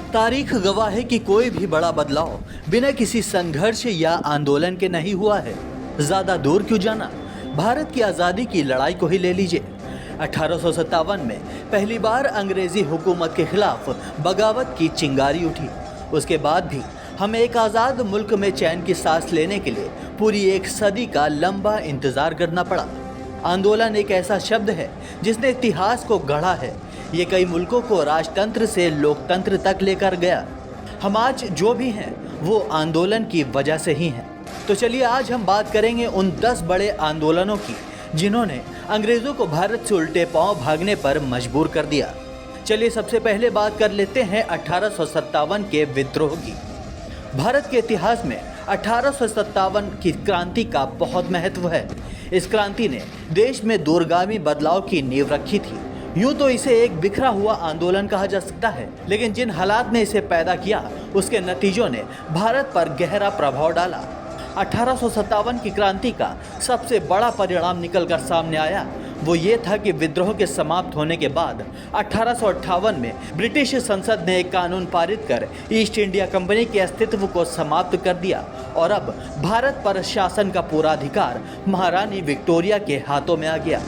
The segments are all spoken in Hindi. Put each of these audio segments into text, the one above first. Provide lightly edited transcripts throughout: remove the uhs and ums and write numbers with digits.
तारीख गवाह है कि कोई भी बड़ा बदलाव बिना किसी संघर्ष या आंदोलन के नहीं हुआ है। ज्यादा दूर क्यों जाना, भारत की आज़ादी की लड़ाई को ही ले लीजिए। 1857 में पहली बार अंग्रेजी हुकूमत के खिलाफ बगावत की चिंगारी उठी। उसके बाद भी हमें एक आज़ाद मुल्क में चैन की सांस लेने के लिए पूरी एक सदी का लंबा इंतजार करना पड़ा। आंदोलन एक ऐसा शब्द है जिसने इतिहास को गढ़ा है। ये कई मुल्कों को राजतंत्र से लोकतंत्र तक लेकर गया। हम आज जो भी हैं वो आंदोलन की वजह से ही हैं। तो चलिए आज हम बात करेंगे उन 10 बड़े आंदोलनों की जिन्होंने अंग्रेजों को भारत से उल्टे पांव भागने पर मजबूर कर दिया। चलिए सबसे पहले बात कर लेते हैं 1857 के विद्रोह की। भारत के इतिहास में 1857 की क्रांति का बहुत महत्व है। इस क्रांति ने देश में दूरगामी बदलाव की नींव रखी थी। यूं तो इसे एक बिखरा हुआ आंदोलन कहा जा सकता है, लेकिन जिन हालात ने इसे पैदा किया उसके नतीजों ने भारत पर गहरा प्रभाव डाला। 1857 की क्रांति का सबसे बड़ा परिणाम निकलकर सामने आया वो ये था कि विद्रोह के समाप्त होने के बाद 1858 में ब्रिटिश संसद ने एक कानून पारित कर ईस्ट इंडिया कंपनी के अस्तित्व को समाप्त कर दिया और अब भारत पर शासन का पूरा अधिकार महारानी विक्टोरिया के हाथों में आ गया।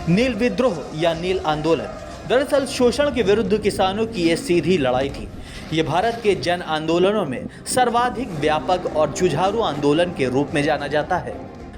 नील विद्रोह या नील आंदोलन दरअसल शोषण के विरुद्ध किसानों की ये सीधी लड़ाई थी। ये भारत के जन आंदोलनों में सर्वाधिक व्यापक और जुझारू आंदोलन के रूप में जाना जाता है।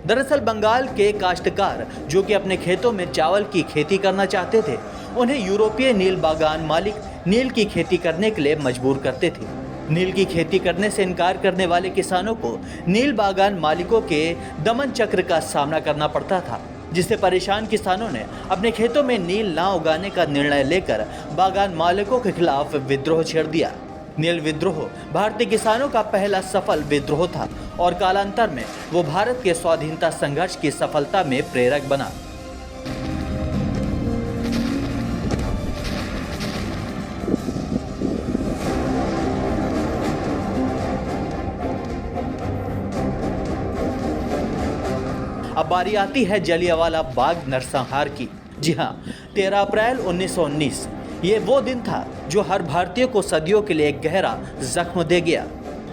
दरअसल बंगाल के काश्तकार जो कि अपने खेतों में चावल की खेती करना चाहते थे, उन्हें यूरोपीय नील बागान मालिक नील की खेती करने के लिए मजबूर करते थे। नील की खेती करने से इनकार करने वाले किसानों को नील बागान मालिकों के दमन चक्र का सामना करना पड़ता था, जिससे परेशान किसानों ने अपने खेतों में नील ना उगाने का निर्णय लेकर बागान मालिकों के खिलाफ विद्रोह छेड़ दिया। नील विद्रोह भारतीय किसानों का पहला सफल विद्रोह था और कालांतर में वो भारत के स्वाधीनता संघर्ष की सफलता में प्रेरक बना। अब बारी आती है जलियांवाला बाग नरसंहार की। जी हाँ, 13 अप्रैल 1919 ये वो दिन था जो हर भारतीय को सदियों के लिए एक गहरा जख्म दे गया।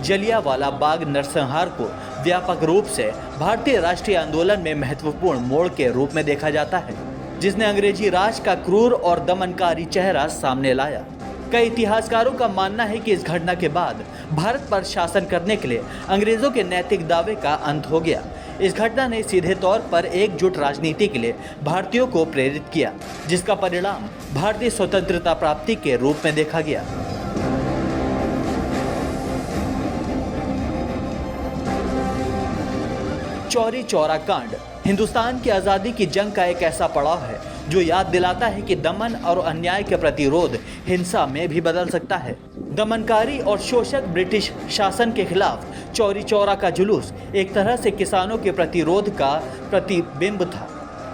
जलियांवाला बाग नरसंहार को व्यापक रूप से भारतीय राष्ट्रीय आंदोलन में महत्वपूर्ण मोड़ के रूप में देखा जाता है, जिसने अंग्रेजी राज का क्रूर और दमनकारी चेहरा सामने लाया। कई इतिहासकारों का मानना है कि इस घटना के बाद भारत पर शासन करने के लिए अंग्रेजों के नैतिक दावे का अंत हो गया। इस घटना ने सीधे तौर पर एकजुट राजनीति के लिए भारतीयों को प्रेरित किया, जिसका परिणाम भारतीय स्वतंत्रता प्राप्ति के रूप में देखा गया। चौरी चौरा कांड हिंदुस्तान की आज़ादी की जंग का एक ऐसा पड़ाव है जो याद दिलाता है कि दमन और अन्याय के प्रतिरोध हिंसा में भी बदल सकता है। दमनकारी और शोषक ब्रिटिश शासन के खिलाफ चौरी चौरा का जुलूस एक तरह से किसानों के प्रतिरोध का प्रतिबिंब था।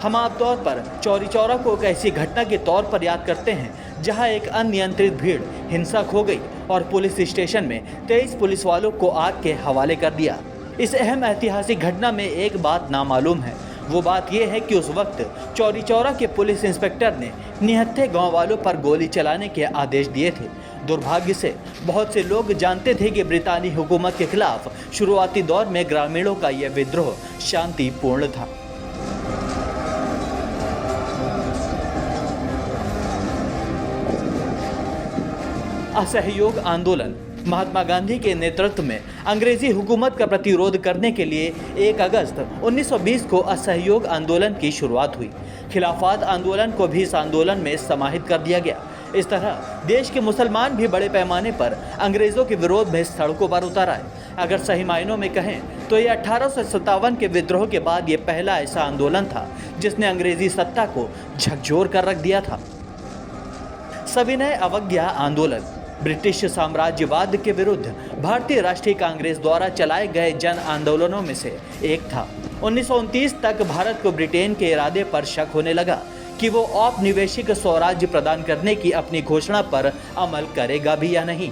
हम आमतौर पर चौरी चौरा को एक ऐसी घटना के तौर पर याद करते हैं जहां एक अनियंत्रित भीड़ हिंसक हो गई और पुलिस स्टेशन में 23 पुलिस वालों को आग के हवाले कर दिया। इस अहम ऐतिहासिक घटना में एक बात नामालूम है। वो बात यह है कि उस वक्त चौरी चौरा के पुलिस इंस्पेक्टर ने निहत्थे गांव वालों पर गोली चलाने के आदेश दिए थे। दुर्भाग्य से बहुत से लोग जानते थे कि ब्रितानी हुकूमत के खिलाफ शुरुआती दौर में ग्रामीणों का यह विद्रोह शांतिपूर्ण था। असहयोग आंदोलन महात्मा गांधी के नेतृत्व में अंग्रेजी हुकूमत का प्रतिरोध करने के लिए 1 अगस्त 1920 को असहयोग आंदोलन की शुरुआत हुई। खिलाफत आंदोलन को भी इस आंदोलन में समाहित कर दिया गया। इस तरह देश के मुसलमान भी बड़े पैमाने पर अंग्रेजों के विरोध में सड़कों पर उतर आए। अगर सही मायनों में कहें तो ये 1857 के विद्रोह के बाद ये पहला ऐसा आंदोलन था जिसने अंग्रेजी सत्ता को झकझोर कर रख दिया था। सविनय अवज्ञा आंदोलन ब्रिटिश साम्राज्यवाद के विरुद्ध भारतीय राष्ट्रीय कांग्रेस द्वारा चलाए गए जन आंदोलनों में से एक था। 1929 तक भारत को ब्रिटेन के इरादे पर शक होने लगा कि वो औपनिवेशिक स्वराज्य प्रदान करने की अपनी घोषणा पर अमल करेगा भी या नहीं।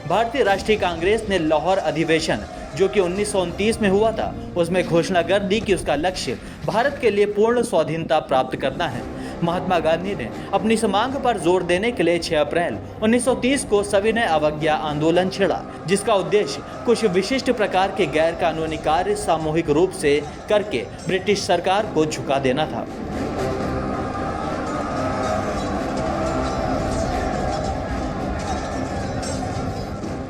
भारतीय राष्ट्रीय कांग्रेस ने लाहौर अधिवेशन जो कि 1929 में हुआ था, उसमें घोषणा कर दी कि उसका लक्ष्य भारत के लिए पूर्ण स्वाधीनता प्राप्त करना है। महात्मा गांधी ने अपनी इस मांग पर जोर देने के लिए 6 अप्रैल 1930 को सविनय अवज्ञा आंदोलन छेड़ा, जिसका उद्देश्य कुछ विशिष्ट प्रकार के गैर कानूनी कार्य सामूहिक रूप से करके ब्रिटिश सरकार को झुका देना था।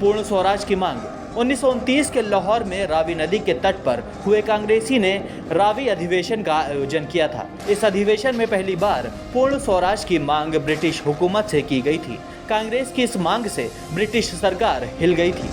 पूर्ण स्वराज की मांग 1929 के लाहौर में रावी नदी के तट पर हुए कांग्रेसी ने रावी अधिवेशन का आयोजन किया था। इस अधिवेशन में पहली बार पूर्ण स्वराज की मांग ब्रिटिश हुकूमत से की गई थी। कांग्रेस की इस मांग से ब्रिटिश सरकार हिल गई थी।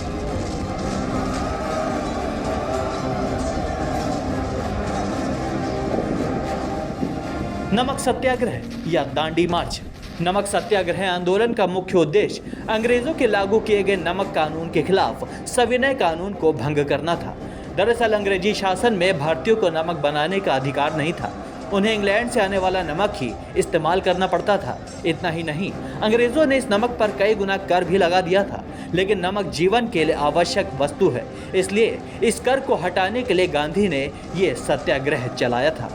नमक सत्याग्रह या दांडी मार्च। नमक सत्याग्रह आंदोलन का मुख्य उद्देश्य अंग्रेजों के लागू किए गए नमक कानून के खिलाफ सविनय कानून को भंग करना था। दरअसल अंग्रेजी शासन में भारतीयों को नमक बनाने का अधिकार नहीं था। उन्हें इंग्लैंड से आने वाला नमक ही इस्तेमाल करना पड़ता था। इतना ही नहीं, अंग्रेजों ने इस नमक पर कई गुना कर भी लगा दिया था। लेकिन नमक जीवन के लिए आवश्यक वस्तु है, इसलिए इस कर को हटाने के लिए गांधी ने ये सत्याग्रह चलाया था।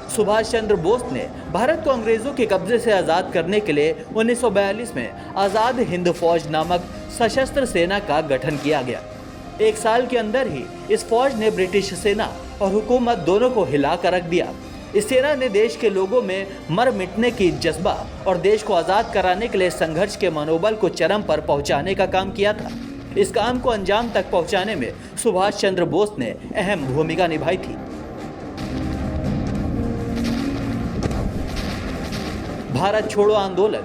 सुभाष चंद्र बोस ने भारत को अंग्रेजों के कब्जे से आज़ाद करने के लिए 1942 में आज़ाद हिंद फौज नामक सशस्त्र सेना का गठन किया गया। 1 साल के अंदर ही इस फौज ने ब्रिटिश सेना और हुकूमत दोनों को हिला कर रख दिया। इस सेना ने देश के लोगों में मर मिटने की जज्बा और देश को आज़ाद कराने के लिए संघर्ष के मनोबल को चरम पर पहुंचाने का काम किया था। इस काम को अंजाम तक पहुंचाने में सुभाष चंद्र बोस ने अहम भूमिका निभाई थी। भारत छोड़ो आंदोलन।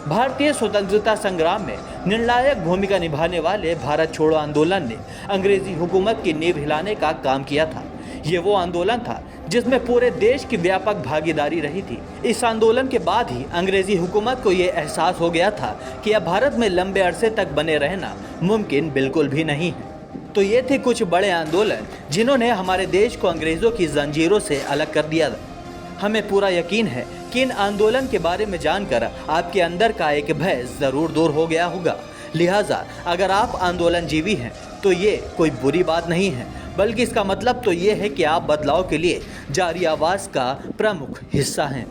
भारतीय स्वतंत्रता संग्राम में निर्णायक भूमिका निभाने वाले भारत छोड़ो आंदोलन ने अंग्रेजी हुकूमत की नींव हिलाने का काम किया था। ये वो आंदोलन था जिसमें पूरे देश की व्यापक भागीदारी रही थी। इस आंदोलन के बाद ही अंग्रेजी हुकूमत को ये एहसास हो गया था कि अब भारत में लंबे अरसे तक बने रहना मुमकिन बिल्कुल भी नहीं है। तो ये थे कुछ बड़े आंदोलन जिन्होंने हमारे देश को अंग्रेजों की जंजीरों से अलग कर दिया। हमें पूरा यकीन है कि इन आंदोलन के बारे में जानकर आपके अंदर का एक भय जरूर दूर हो गया होगा। लिहाजा अगर आप आंदोलन जीवी हैं तो ये कोई बुरी बात नहीं है, बल्कि इसका मतलब तो ये है कि आप बदलाव के लिए जारी आवाज़ का प्रमुख हिस्सा हैं।